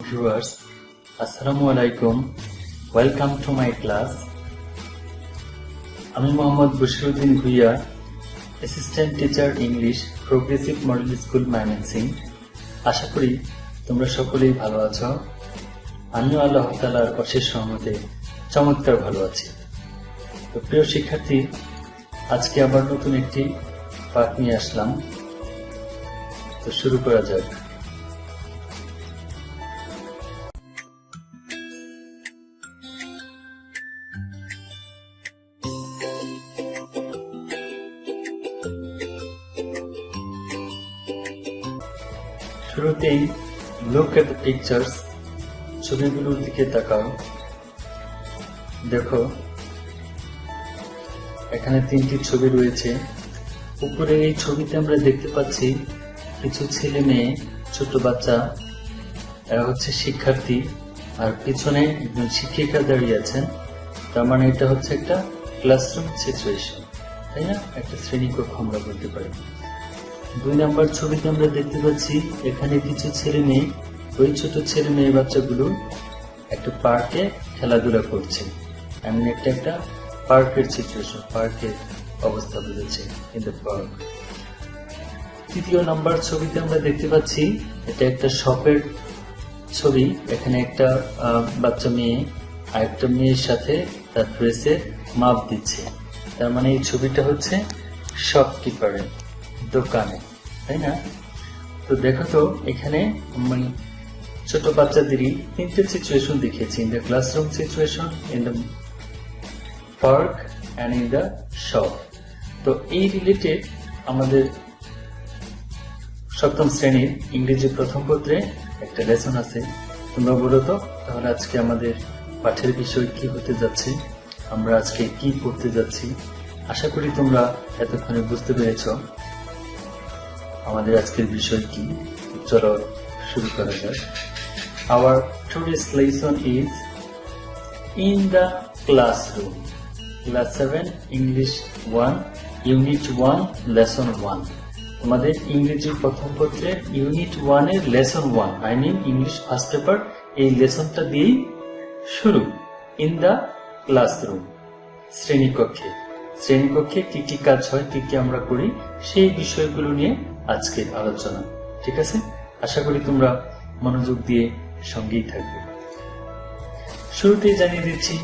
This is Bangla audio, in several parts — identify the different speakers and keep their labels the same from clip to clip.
Speaker 1: viewers, Assalamu alaikum. Welcome to my class. আমি Mohammad Bashiruddin Bhuiyan, assistant teacher English, progressive model school Mymensingh. আশা করি তোমরা সকলেই ভালো আছো। আমিও আল্লাহ তাআলার অশেষ রহমতে চমৎকার ভালো আছি। তো প্রিয় শিক্ষার্থী, আজকে আবার নতুন একটি পাঠ নিয়ে আসলাম। তো শুরু করা যাক। শুরুতেই লুক এট দ্য পিকচার্স, ছবিগুলোর দিকে তাকাও। দেখো, এখানে তিনটি ছবি রয়েছে। উপরে এই ছবিতে আমরা দেখতে পাচ্ছি কিছু ছেলে মেয়ে, ছোট বাচ্চা, এরা হচ্ছে শিক্ষার্থী, আর পিছনে একজন শিক্ষিকা দাঁড়িয়ে আছেন। তার মানে এটা হচ্ছে একটা ক্লাসরুম সিচুয়েশন, তাই না? একটা শ্রেণীকক্ষ আমরা বলতে পারি। 2 নম্বর ছবিতে আমরা দেখতে পাচ্ছি এখানে কিছু ছেলে মেয়ে, ওই ছোট ছেলে মেয়ে বাচ্চাগুলো একটা পার্কে খেলাধুলা করছে। এমন একটা পার্কের সিচুয়েশন, পার্কের অবস্থা বুঝেছে, ইন দ্য পার্ক। 3 নম্বর ছবিতে আমরা দেখতে পাচ্ছি এটা একটা শপের ছবি। এখানে একটা বাচ্চা মেয়ে আর একটা মেয়ের সাথে তার ড্রেসের মাপ দিচ্ছে। তার মানে এই ছবিটা হচ্ছে শপকিপারের দোকানে, তাই না? তো দেখো তো, এখানে মানে ছোট বাচ্চাদেরই 3টে সিচুয়েশন দেখিয়েছি, in the classroom situation, in the park and in the shop. তো এই রিলেটেড আমাদের 7ম শ্রেণীর ইংরেজি প্রথম পত্রে একটা লেসন আছে। তোমরা বলো তো, তাহলে আজকে আমাদের পাঠের বিষয় কি হতে যাচ্ছে, আমরা আজকে কি পড়তে যাচ্ছি। আশা করি তোমরা এতক্ষণে বুঝতে পেরেছ আমাদের আজকের বিষয় কি। চলো শুরু করা যাক। Our today's lesson is in the classroom. Class 7 English 1 Unit 1 Lesson 1. তোমাদের ইংরেজি প্রথম পত্রে ইউনিট 1 এর lesson 1, I mean English first paper, এই লেসনটা দিয়েই শুরু। ইন দ্য ক্লাসরুম, শ্রেণীকক্ষে। শ্রেণীকক্ষে কি কি কাজ হয়, কি কি আমরা করি, সেই বিষয়গুলো নিয়ে আজকের আলোচনা। ঠিক আছে? আশা করি তোমরা মনোযোগ দিয়ে সঙ্গেই থাকবে। শুরুতেই জানিয়ে দিচ্ছি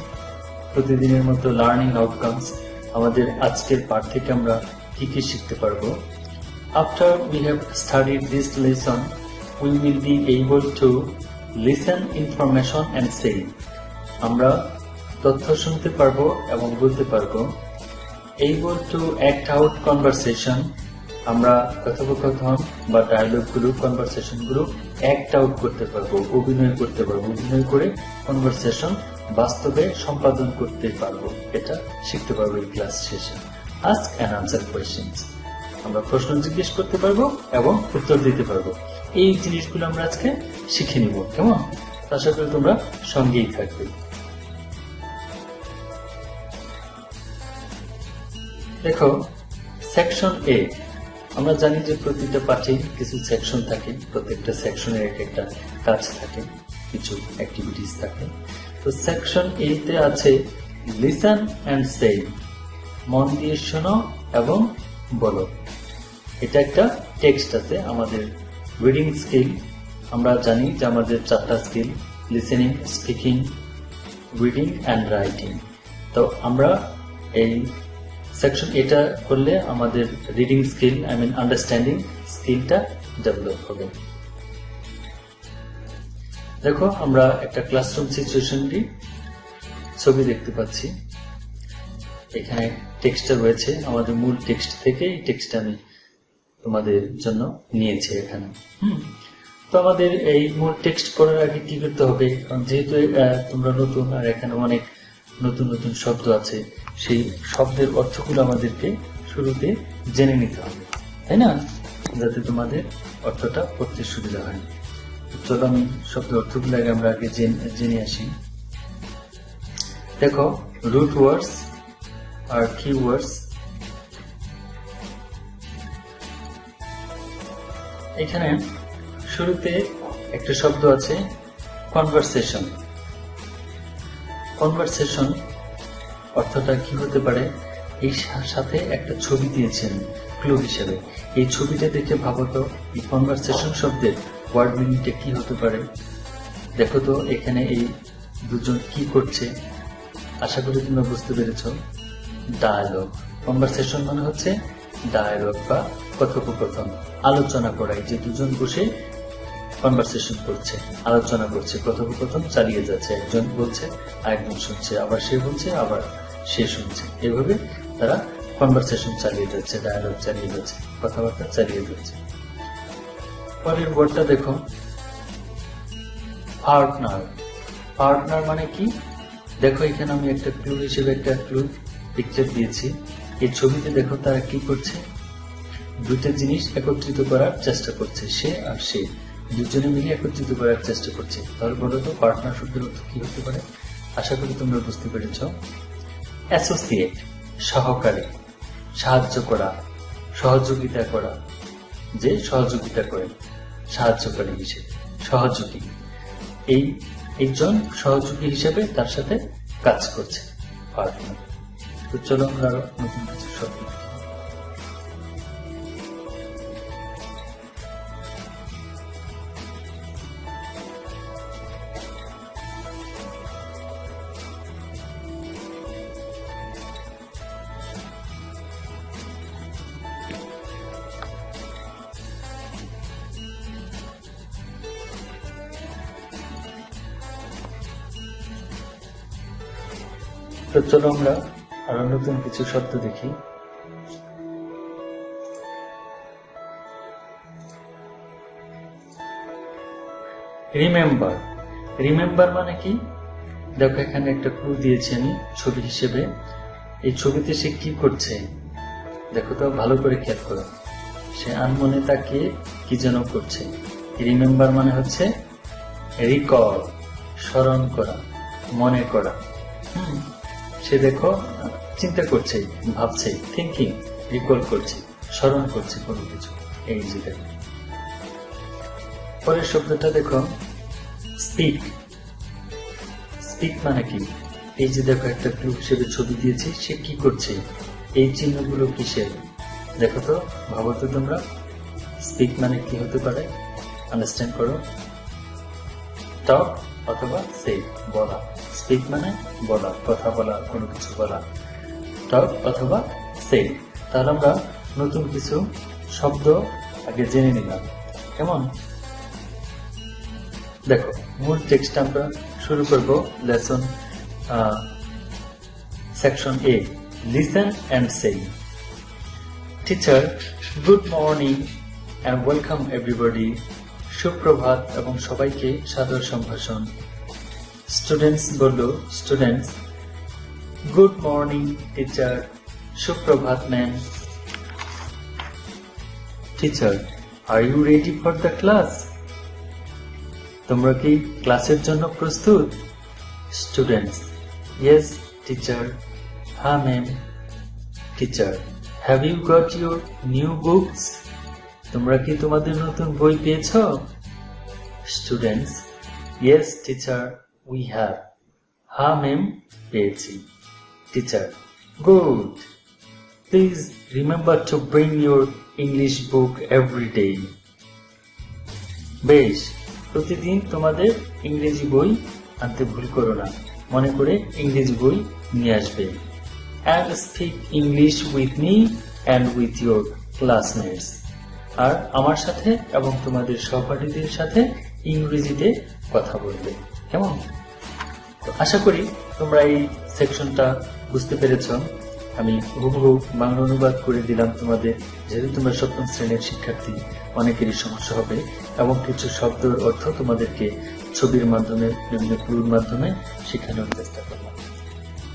Speaker 1: প্রতিদিনের মতো লার্নিং আউটকামস। আমাদের আজকের পাঠ থেকে আমরা কি কি শিখতে পারবো। After we have studied this lesson, we will be able to listen information and say. আমরা তথ্য শুনতে পারবো এবং বলতে পারবো। Able to act out conversation, আমরা কথোপকথন বা ডায়লগগুলো, কনভারসেশনগুলো অ্যাক্ট আউট করতে পারবো, অভিনয় করতে পারবো। অভিনয় করে কনভারসেশন বাস্তবে সম্পাদন করতে পারবো, এটা শিখতে পারবো এই ক্লাস শেষে। আস্ক অ্যান্ড আনসার কোয়েশ্চেন্স, আমরা প্রশ্ন জিজ্ঞেস করতে পারবো এবং উত্তর দিতে পারবো। এই জিনিসগুলো আমরা আজকে শিখে নিব, কেমন? আশা করি তোমরা সঙ্গেই থাকবে। দেখো, সেকশন এ। আমরা জানি যে প্রতিটা পাঠে কিছু সেকশন থাকে, প্রত্যেকটা সেকশনের একটা কাজ থাকে, কিছু অ্যাক্টিভিটিস থাকে। তো সেকশন এ তে আছে লিসন অ্যান্ড সে, মন দিয়ে শোনো এবং বলো। এটা একটা টেক্সট আছে। আমাদের রিডিং স্কিল, আমরা জানি যে আমাদের 4টা skill, listening, speaking, reading and writing. তো আমরা এই সেকশন এটা করলে আমাদের reading skill, I mean understanding স্কিলটা ডেভেলপ হবে। দেখো, আমরা একটা ক্লাসরুম সিচুয়েশনটি ছবি দেখতে পাচ্ছি। এখানে টেক্সটটা রয়েছে, আমাদের মূল টেক্সট থেকে এই টেক্সটটা আমি তোমাদের জন্য নিয়েছি এখানে। তো আমাদের এই মূল টেক্সট পড়ার আগে কি করতে হবে, কারণ যেহেতু তোমরা নতুন আর এখানে অনেক নতুন নতুন শব্দ আছে, সেই শব্দের অর্থগুলো আমাদেরকে শুরুতে জেনে নিতে হবে, তাই না? যাতে তোমাদের অর্থটা পড়তে সুবিধা হয়। চলো আমি শব্দের অর্থগুলো আমরা আগে জেনে আসি। দেখো, রুট ওয়ার্ডস আর কি ওয়ার্ডস। এখানে শুরুতে একটা শব্দ আছে কনভারসেশন। কনভারসেশন অর্থটা কি হতে পারে? এই সাথে একটা ছবি দিয়েছেন ক্লু হিসেবে। এই ছবিটা দেখে ভাবো তো এই কনভারসেশন শব্দের ওয়ার্ড মিনিংটা কি হতে পারে। দেখো তো এখানে এই দুজন কি করছে, আশা করি তোমরা বুঝতে পেরেছ। ডায়ালগ। কনভারসেশন মানে হচ্ছে ডায়ালগ বা কথোপকথন, আলোচনা করা। এই যে দুজন বসে কনভারসেশন করছে, আলোচনা করছে, কথোপকথন চালিয়ে যাচ্ছে। একজন বলছে আরেকজন শুনছে, আবার সে বলছে আবার সে শুনছে। এভাবে তারা কনভারসেশন চালিয়ে যাচ্ছে, ডায়ালগ চালিয়ে যাচ্ছে, কথাবার্তা চালিয়ে যাচ্ছে। পরের ওয়ার্ডটা দেখো, পার্টনার। পার্টনার মানে কি? দেখো এখানে আমি একটা ক্লু হিসেবে একটা ক্লু পিকচার দিয়েছি। এই ছবিতে দেখো তারা কি করছে, দুইটা জিনিস একত্রিত করার চেষ্টা করছে। সে আর সে দুজনে মিলে একত্রিত করার চেষ্টা করছে। তাহলে বলো তো পার্টনার শব্দের অর্থ কি হতে পারে? আশা করি তোমরা বুঝতে পেরেছ। অ্যাসোসিয়েট, সহকারী, সাহায্য করা, সহযোগিতা করা, যে সহযোগিতা করে, সাহায্যকারী হিসেবে, সহযোগী। এই একজন সহযোগী হিসেবে তার সাথে কাজ করছে পার্টনার। তো চলো আমরা আরো নতুন কিছু শব্দ দেখি। তো চলো আমরা আরো নতুন কিছু শব্দ দেখি। রিমেম্বার। রিমেম্বার মানে কি? দেখো এখানে একটা ক্লু দিয়েছি আমি ছবি হিসেবে। এই ছবিতে সে কি করছে দেখো তো, ভালো করে খেয়াল করো। সে আনমনে তাকিয়ে কি যেন করছে। রিমেম্বার মানে হচ্ছে রিকল, স্মরণ করা, মনে করা। সে দেখো চিন্তা করছে, ভাবছে, থিঙ্কিং, রিকল করছে, স্মরণ করছে কোনো কিছু। এই যে দেখো পরের শব্দটা দেখো, স্পিক। স্পিক মানে কি? এই যে দেখো একটা ক্লু হিসেবে ছবি দিয়েছি, সে কি করছে, এই চিহ্নগুলো কিসের দেখো তো, ভাবো তো তোমরা। স্পিক মানে কি হতে পারে? আন্ডারস্ট্যান্ড করো। টক অথবা সে, বলা। স্পিক মানে বলা, কথা বলা, কোনো কিছু বলা। টক অথবা সে। তাহলে আমরা নতুন কিছু শব্দ আগে জেনে নিলাম, কেমন? দেখো মূল টেক্সট আমরা শুরু করব। Lesson section A, listen and say. Teacher, good morning and welcome everybody. সুপ্রভাত এবং সবাইকে সাদর সম্ভাষণ। স্টুডেন্টস বলল, স্টুডেন্টস। Good morning teacher. সুপ্রভাত ma'am. Teacher, are you ready for the class? তোমরা কি ক্লাসের জন্য প্রস্তুত? Students, yes teacher. হ্যাঁ ma'am. Teacher, have you got your new books? তোমরা কি তোমাদের নতুন বই পেয়েছ? Students, yes teacher, we have. হ্যাঁ ম্যাম, পেয়েছি। Teacher, good. Please remember to bring your English book every day. বেশ, প্রতিদিন তোমাদের ইংরেজি বই আনতে ভুল করো না। মনে করে ইংরেজি বই নিয়ে আসবে। And speak English with me and with your classmates. আর আমার সাথে এবং তোমাদের সহপাঠীদের সাথে ইংরেজিতে কথা বলবে, কেমন? তো আশা করি তোমরা এই সেকশনটা বুঝতে পেরেছ। আমি হুবহু বাংলা অনুবাদ করে দিলাম তোমাদের। যেহেতু তোমরা সপ্তম শ্রেণীর শিক্ষার্থী, অনেকেরই সমস্যা হবে এবং কিছু শব্দের অর্থ তোমাদেরকে ছবির মাধ্যমে, বিভিন্ন ক্লুর মাধ্যমে শেখানোর চেষ্টা করলাম।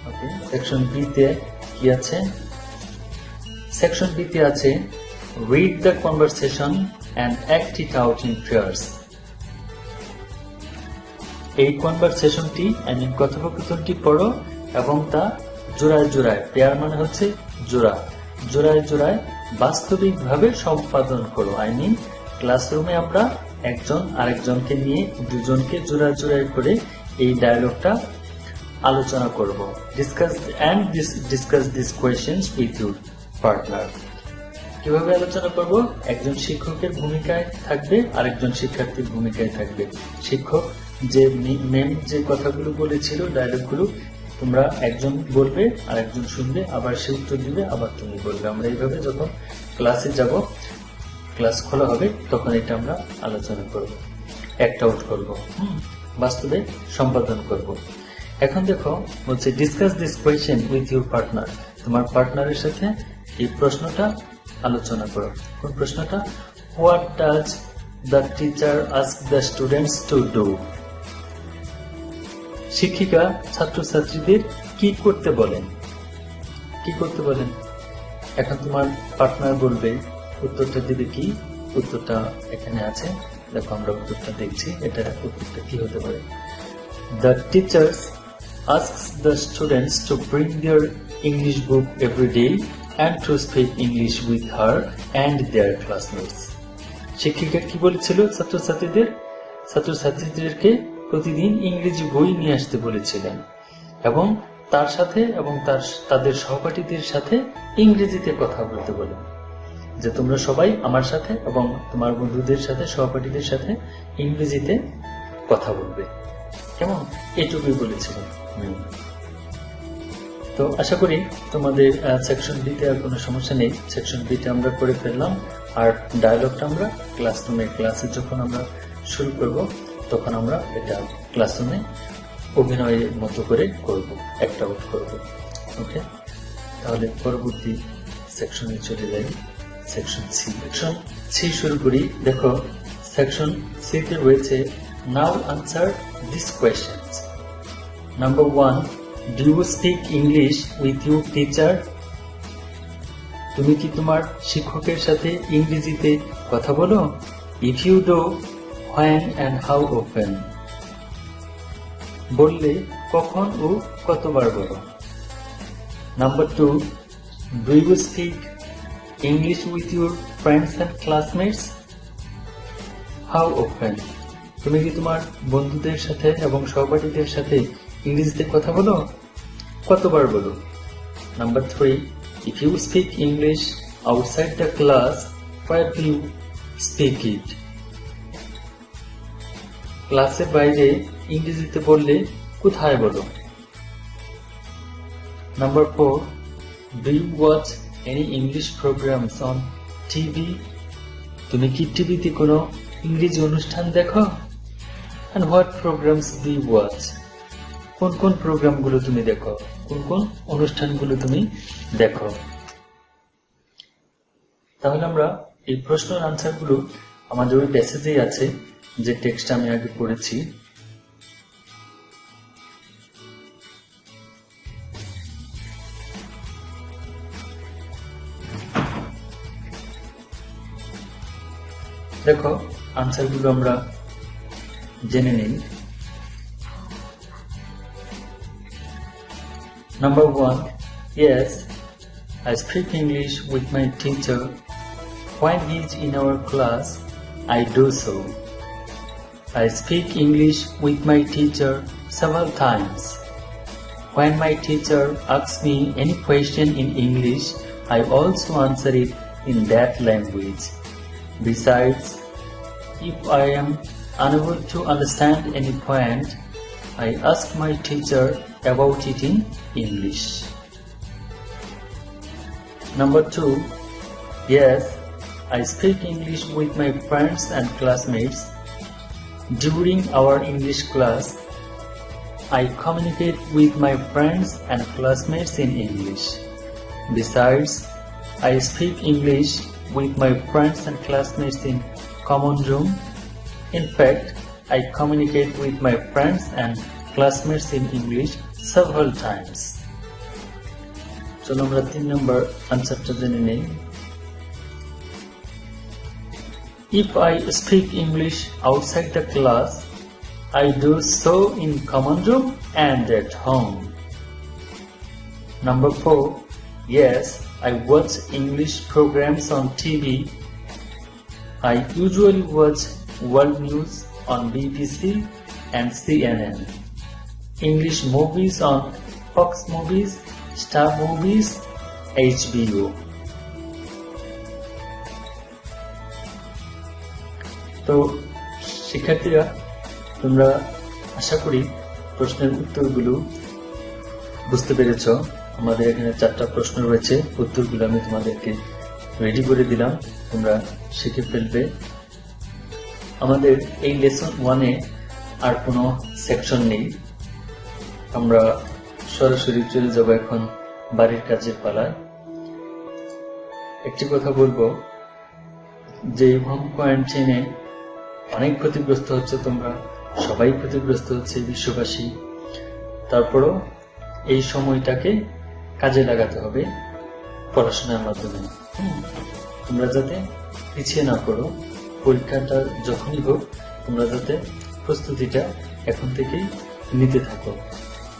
Speaker 1: ওকে, সেকশন বি তে কি আছে? সেকশন বি তে আছে read the conversation and act it out in pairs. এই কনভারসেশনটি, কথোপকথনটি পড়ো এবং তা জোড়ায় জোড়ায়, পেয়ার মানে হচ্ছে জোড়া, জোড়ায় জোড়ায় বাস্তবিকভাবে সম্পাদন করো। ক্লাসরুমে আমরা একজন আরেকজনকে নিয়ে দুজনকে জোড়ায় করে এই ডায়লগটা আলোচনা করব। Discuss this questions with your partner. কিভাবে আলোচনা করব? একজন শিক্ষকের ভূমিকায় থাকবে, আরেকজন শিক্ষার্থীর ভূমিকায় থাকবে। শিক্ষক যে মেন যে কথাগুলো বলেছিল, ডায়লগগুলো, তোমরা একজন বলবে, আরেকজন শুনবে, আবার সে উত্তর দিবে, আবার তুমি বলবে। আমরা এইভাবে যখন ক্লাসে যাব, ক্লাস খোলা হবে, তখন এটা আমরা আলোচনা করব, অ্যাক্ট আউট করব, বাস্তবে সম্পাদন করব। এখন দেখো বলছে discuss this question with your partner. তোমার পার্টনারের সাথে এই প্রশ্নটা আলোচনা করো। কোন প্রশ্নটা? What does the teacher ask the students to do? শিক্ষিকা ছাত্রছাত্রীদের কি করতে বলেন? কি করতে বলেন? এখন তোমার পার্টনার বলবে, উত্তরটা দিবে কি? উত্তরটা এখানে আছে, দেখো আমরা উত্তরটা দেখছি। এটা উত্তরটা কি হতে পারে? The teachers asks the students to bring their English book every day and to speak English with her and their classmates. শিক্ষিকা কি বলেছিল? ছাত্রছাত্রীদেরকে প্রতিদিন ইংরেজি বই নিয়ে আসতে বলেছিলেন এবং তার সাথে এবং তাদের সহপাঠীদের সাথে ইংরেজিতে কথা বলতে বলেন। যে তোমরা সবাই আমার সাথে এবং তোমার বন্ধুদের সাথে, সহপাঠীদের সাথে ইংরেজিতে কথা বলবে। কেমন? এটুকুই বলেছিলেন। তো আশা করি তোমাদের সেকশন বিতে আর কোনো সমস্যা নেই। সেকশন বিতে আমরা করে ফেললাম, আর ডায়লগটা আমরা ক্লাসে যখন আমরা শুরু করব, তখন আমরা এটা ক্লাসরুমে অভিনয়ের মতো করে করব, অ্যাক্ট আউট করব। ওকে, তাহলে পরবর্তী সেকশনে চলে যাই। সেকশন সি শুরু করি। দেখো সেকশন সি তে রয়েছে now answer this questions. Number 1, do you speak English with your teacher? তুমি কি তোমার শিক্ষকের সাথে ইংরেজিতে কথা বলো? If you do, when and how often? বললে কখন ও কতবার বলো? Number 2, do you speak English with your friends and classmates? How often? তুমি কি তোমার বন্ধুদের সাথে এবং সহপাঠীদের সাথে ইংরেজিতে কথা বলো? কতবার বলো? Number 3, if you speak English outside the class, where do you speak it? ক্লাসের বাইরে ইংরেজিতে বললে কোথায় বলো? Number 4, do you watch any English programs on TV? তুমি কি টিভিতে কোনো ইংরেজি অনুষ্ঠান দেখো? And what programs do you watch? কোন কোন প্রোগ্রামগুলো তুমি দেখো? কোন কোন অনুষ্ঠানগুলো তুমি দেখো? তাহলে আমরা এই প্রশ্নের আনসারগুলো আমাদের ওই প্যাসেজেই আছে, যে টেক্সটটা আমি আগে পড়েছি। দেখো আনসারগুলো আমরা জেনে নিই। Number 1, yes, I speak English with my teacher. When he is in our class, I do so. I speak English with my teacher several times. When my teacher asks me any question in English, I also answer it in that language. Besides, if I am unable to understand any point, I ask my teacher about it in English. Number 2, yes, I speak English with my friends and classmates. During our English class, I communicate with my friends and classmates in English. Besides, I speak English with my friends and classmates in common room. In fact, I communicate with my friends and classmates in English several times. চলো আমরা 3 নম্বর আনসারটা জেনে নেই। If I speak English outside the class, I do so in common room and at home. Number 4, yes, I watch English programs on TV. I usually watch world news on BBC and CNN, English movies on Fox Movies, Star Movies, HBO. তো শিক্ষার্থীরা, তোমরা আশা করি প্রশ্নের উত্তরগুলো বুঝতে পেরেছ। আমাদের এখানে 4টা প্রশ্ন রয়েছে, উত্তরগুলো আমি তোমাদেরকে রেডি করে দিলাম, তোমরা শিখে ফেলবে। আমাদের এই লেসন 1-এ আর কোনো সেকশন নেই, আমরা সরাসরি চলে যাব এখন বাড়ির কাজের পালায়। একটি কথা বলবো যে হোম কোয়ারেন্টাইনে অনেক ক্ষতিগ্রস্ত হচ্ছে, তোমরা সবাই ক্ষতিগ্রস্ত হচ্ছে, বিশ্ববাসী। তারপরও এই সময়টাকে কাজে লাগাতে হবে পড়াশোনার মাধ্যমে। তোমরা যাতে পিছিয়ে না পড়ো, পরীক্ষাটা যখনই হোক তোমরা যাতে প্রস্তুতিটা এখন থেকেই নিতে থাকো।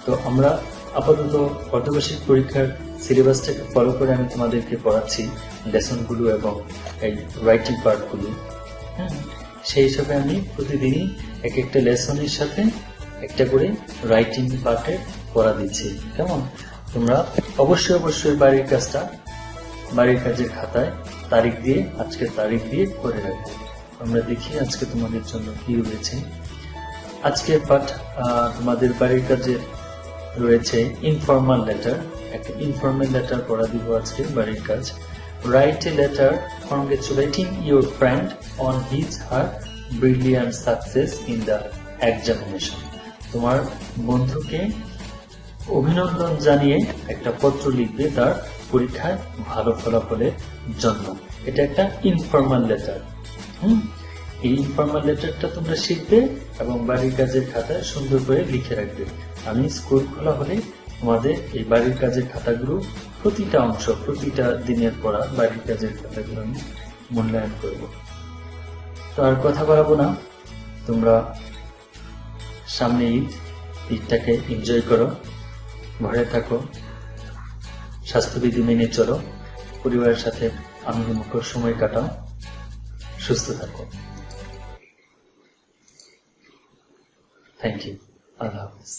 Speaker 1: তো আমরা আপাতত অর্ধবার্ষিক পরীক্ষার সিলেবাসটাকে ফলো করে আমি তোমাদেরকে পড়াচ্ছি লেসনগুলো এবং এই রাইটিং পার্টগুলো। সেই হিসাবে আমি প্রতিদিনই এক একটা লেসনের সাথে একটা করে রাইটিং পার্টে পড়া দিচ্ছি। কেমন? তোমরা অবশ্যই বাড়ির কাজের খাতায় তারিখ দিয়ে, আজকের তারিখ দিয়ে করে রাখবে। আমরা দেখি আজকে তোমাদের জন্য কি রয়েছে। আজকের পাঠ তোমাদের বাড়ির কাজে রয়েছে ইনফর্মাল লেটার। একটা ইনফর্মাল লেটার পড়া দিব আজকে বাড়ির কাজ। Write a letter কংগ্রেচুলেটিং your friend on his her brilliant success in the examination. তোমার বন্ধুকে অভিনন্দন জানিয়ে একটা পত্র লিখবে তার পরীক্ষায় ভালো ফলাফলের জন্য। এটা একটা ইনফর্মাল লেটার। এই ইনফর্মাল লেটারটা তোমরা শিখবে এবং বাড়ির কাজের খাতায় সুন্দর করে লিখে রাখবে। আমি স্কুল খোলা হলে তোমাদের এই বাড়ির কাজের খাতাগুলো প্রতিটা অংশ, প্রতিটা দিনের পড়া বাড়ির কাজের খাতাগুলো আমি মূল্যায়ন করব। তো আর কথা বাড়াবো না, তোমরা সামনে ঈদটাকে এনজয় করো, ঘরে থাকো, স্বাস্থ্যবিধি মেনে চলো, পরিবারের সাথে আনন্দমুখর সময় কাটাও, সুস্থ থাকো। Thank you. আল্লাহ হাফিজ।